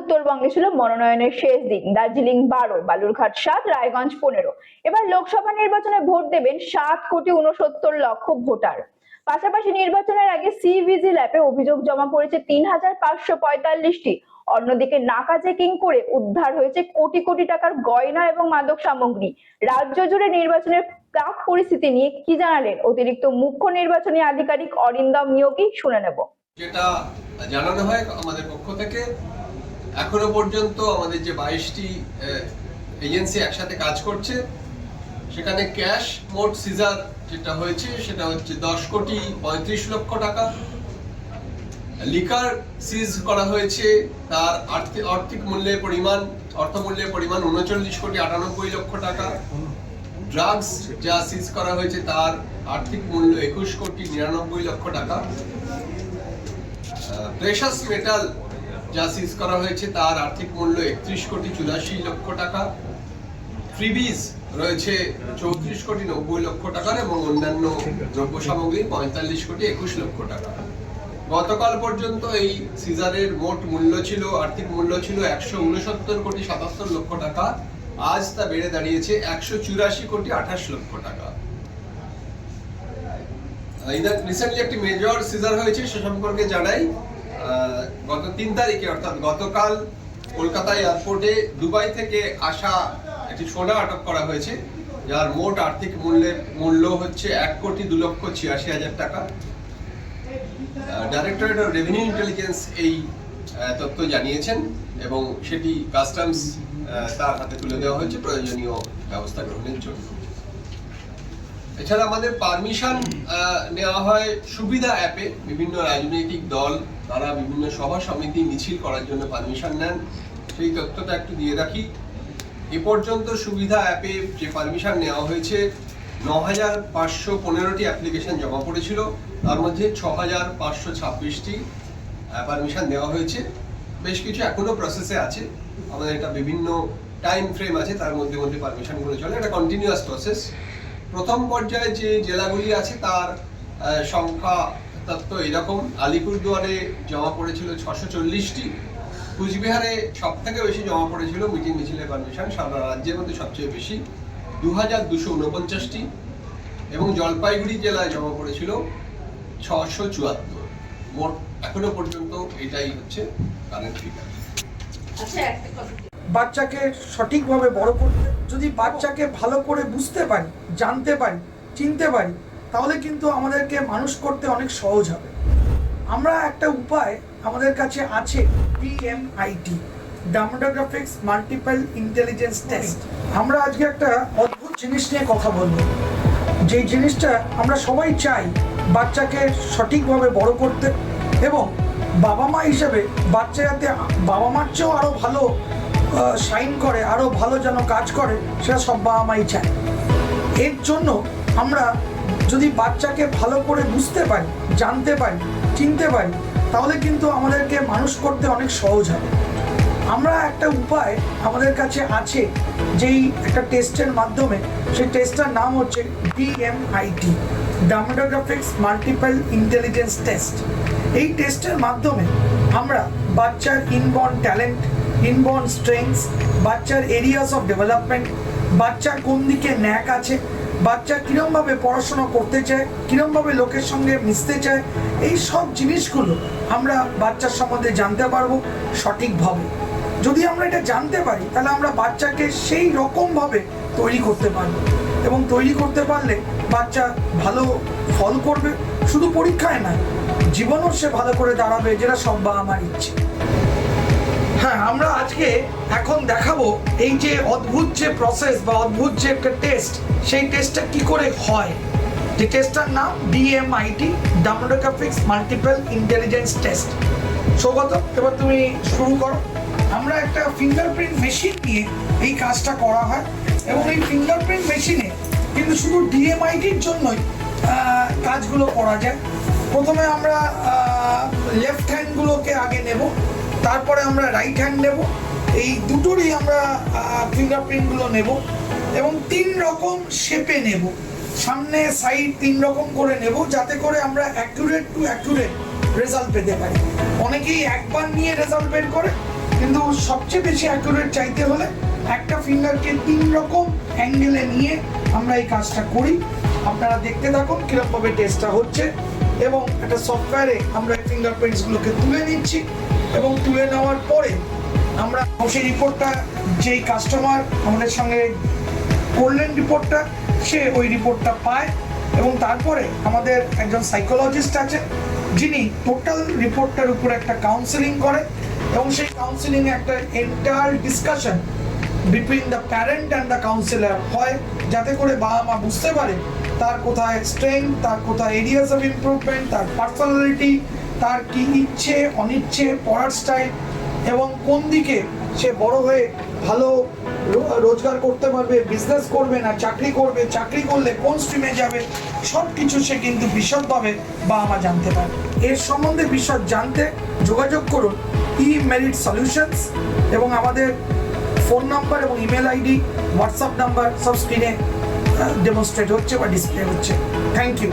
উত্তরবঙ্গে ছিল মনোনয়নের শেষ দিন। দার্জিলিং 12, বালুরঘাট 7, রায়গঞ্জ 15। এবার লোকসভা নির্বাচনে ভোট দেবেন 7,69,00,000 ভোটার। পাশাপাশি নির্বাচনের আগে সি-ভিজিল অ্যাপে অভিযোগ জমা পড়েছে 3,545টি। অন্যদিকে নাকা চেকিং করে উদ্ধার হয়েছে কোটি কোটি টাকার গয়না এবং মাদক সামগ্রী। রাজ্য জুড়ে নির্বাচনের প্রাক পরিস্থিতি নিয়ে কি জানালেন অতিরিক্ত মুখ্য নির্বাচনী আধিকারিক অরিন্দম নিয়োগী, শুনে নেব। যেটা জানানো হয় আমাদের পক্ষ থেকে, এখনো পর্যন্ত আমাদের যে 22টি এজেন্সি একসাথে কাজ করছে, সেখানে ক্যাশ মোট সিজার যেটা হয়েছে সেটা হচ্ছে 10,35,00,000 টাকা। লিকার সিজ করা হয়েছে, তার অর্থমূল্যের পরিমাণ 39,98,00,000 টাকা। ড্রাগস যা সিজ করা হয়েছে তার আর্থিক মূল্য 21,99,00,000 টাকা। প্রেশাস মেটাল যা সিজ করা হয়েছে তার আর্থিক মূল্য 31,84,00,000 টাকা। ফ্রিবিজ রয়েছে 34,90,00,000 টাকার এবং অন্যান্য দ্রব্য সামগ্রী 45,21,00,000 টাকা। গতকাল পর্যন্ত এই সিজারের মোট মূল্য ছিল, আর্থিক মূল্য ছিল 169,77,00,000 টাকা। আজ তা বেড়ে দাঁড়িয়েছে 184,28,00,000 টাকা। রিসেন্টলি একটি মেজর সিজার হয়েছে, সে সম্পর্কে জানাই। গত 3 তারিখে অর্থাৎ গতকাল কলকাতা এয়ারপোর্টে দুবাই থেকে আসা একটি সোনা আটক করা হয়েছে, যার মোট আর্থিক মূল্য হচ্ছে 1,02,86,000 টাকা। ডাইরেক্টরেট অফ রেভিনিউ ইন্টেলিজেন্স এই তথ্য জানিয়েছেন এবং সেটি কাস্টমস তার হাতে তুলে দেওয়া হয়েছে প্রয়োজনীয় ব্যবস্থা গ্রহণের জন্য। এছাড়া আমাদের পারমিশন নেওয়া হয় সুবিধা অ্যাপে। বিভিন্ন রাজনৈতিক দল তারা বিভিন্ন সভা সমিতি মিছিল করার জন্য পারমিশন নেন, সেই তথ্যটা একটু দিয়ে রাখি। এ পর্যন্ত সুবিধা অ্যাপে যে পারমিশন নেওয়া হয়েছে 9,515টি অ্যাপ্লিকেশন জমা পড়েছিল, তার মধ্যে 6,526টি পারমিশন দেওয়া হয়েছে। বেশ কিছু এখনো প্রসেসে আছে, আমাদের এটা বিভিন্ন টাইম ফ্রেম আছে, তার মধ্যে পারমিশনগুলো চলে, এটা কন্টিনিউয়াস প্রসেস। প্রথম পর্যায়ে যে জেলাগুলি আছে তার সংখ্যা তত্ত্ব এরকম: আলিপুরদুয়ারে জমা পড়েছিল 640টি, কুচবিহারে সব থেকে বেশি জমা পড়েছিল মিটিং মিছিলের পারমিশন, সারা রাজ্যের মধ্যে সবচেয়ে বেশি 2,249টি, এবং জলপাইগুড়ি জেলায় জমা পড়েছিল 674। মোট এখনো পর্যন্ত এটাই হচ্ছে কারেন্ট ফিগার। বাচ্চাকে সঠিকভাবে বড় করতে, যদি বাচ্চাকে ভালো করে বুঝতে পারি, জানতে পারি, চিনতে পারি, তাহলে কিন্তু আমাদেরকে মানুষ করতে অনেক সহজ হবে। আমরা একটা উপায় আমাদের কাছে আছে, DMIT, demographics multiple intelligence test. আমরা আজকে একটা অদ্ভুত জিনিস নিয়ে কথা বলবো, যেই জিনিসটা আমরা সবাই চাই বাচ্চাকে সঠিকভাবে বড় করতে, এবং বাবা মা হিসেবে বাচ্চা যাতে বাবা মার চেয়েও আরও ভালো শাইন করে, আরও ভালো যেন কাজ করে, সেটা সব বাবা মাই চায়। এর জন্য আমরা যদি বাচ্চাকে ভালো করে বুঝতে পারি, জানতে পারি, চিনতে পারি, তাহলে কিন্তু আমাদেরকে মানুষ করতে অনেক সহজ হবে। আমরা একটা উপায় আমাদের কাছে আছে, যেই একটা টেস্টের মাধ্যমে, সেই টেস্টটার নাম হচ্ছে DMIT, demographics multiple intelligence test. এই টেস্টের মাধ্যমে আমরা বাচ্চার ইনবর্ন ট্যালেন্ট, ইনবর্ন স্ট্রেংথস, বাচ্চার এরিয়াস অফ ডেভেলপমেন্ট, বাচ্চার কোন দিকে ন্যাক আছে, বাচ্চা কীরমভাবে পড়াশোনা করতে চায়, কীরমভাবে লোকের সঙ্গে মিশতে চায়, এই সব জিনিসগুলো আমরা বাচ্চার সম্বন্ধে জানতে পারবো সঠিকভাবে। যদি আমরা এটা জানতে পারি, তাহলে আমরা বাচ্চাকে সেই রকমভাবে তৈরি করতে পারবো, এবং তৈরি করতে পারলে বাচ্চা ভালো ফল করবে, শুধু পরীক্ষায় নয়, জীবনও সে ভালো করে দাঁড়াবে, যেটা সব বাবা মার ইচ্ছে। হ্যাঁ, আমরা আজকে এখন দেখাবো এই যে অদ্ভুত যে প্রসেস বা অদ্ভুত যে একটা টেস্ট, সেই টেস্টটা কি করে হয়। যে টেস্টটার নাম DMIT, demographics multiple intelligence test. Saugata, এবার তুমি শুরু করো। আমরা একটা ফিঙ্গারপ্রিন্ট মেশিন নিয়ে এই কাজটা করা হয়, এবং এই ফিঙ্গারপ্রিন্ট মেশিনে কিন্তু শুধু DMITর জন্যই কাজগুলো করা যায়। প্রথমে আমরা লেফট হ্যান্ডগুলোকে আগে নেব, তারপরে আমরা রাইট হ্যান্ড নেব, এই দুটোরই আমরা ফিঙ্গারপ্রিন্টগুলো নেব, এবং 3 রকম শেপে নেব, সামনে সাইড 3 রকম করে নেব, যাতে করে আমরা অ্যাকুরেট টু অ্যাকুরেট রেজাল্ট পেতে পারি। অনেকেই একবার নিয়ে রেজাল্ট বের করে, কিন্তু সবচেয়ে বেশি অ্যাকুরেট চাইতে হলে একটা ফিঙ্গারকে 3 রকম অ্যাঙ্গেলে নিয়ে আমরা এই কাজটা করি। আপনারা দেখতে থাকুন কিরকমভাবে টেস্টটা হচ্ছে, এবং একটা সফটওয়্যারে আমরা ফিঙ্গারপ্রিন্টসগুলোকে তুলে নিচ্ছি, এবং তুলে নেওয়ার পরে আমরা সেই রিপোর্টটা যেই কাস্টমার আমাদের সঙ্গে করলেন রিপোর্টটা, সে ওই রিপোর্টটা পায়, এবং তারপরে আমাদের একজন সাইকোলজিস্ট আছে যিনি টোটাল রিপোর্টটার উপরে একটা কাউন্সেলিং করে, এবং সেই কাউন্সেলিংয়ে একটা entire discussion between the parent and the councillor হয়, যাতে করে বাবা মা বুঝতে পারে তার কোথায় স্ট্রেংথ, তার কোথায় এরিয়াস অফ ইমপ্রুভমেন্ট, তার পার্সোনালিটি, তার কি ইচ্ছে অনিচ্ছে, পড়ার স্টাইল, এবং কোন দিকে সে বড় হয়ে ভালো রোজগার করতে পারবে, বিজনেস করবে না চাকরি করবে, চাকরি করলে কোন স্ট্রিমে যাবে, সব কিছু সে কিন্তু বিশদভাবে বাবা মা জানতে পারে। এর সম্বন্ধে বিশদ জানতে যোগাযোগ করুন ই-মেরিট সলিউশনস, এবং আমাদের ফোন নাম্বার এবং ইমেল আইডি, হোয়াটসঅ্যাপ নাম্বার সব স্ক্রিনে ডেমনস্ট্রেট হচ্ছে বা ডিসপ্লে হচ্ছে। Thank you.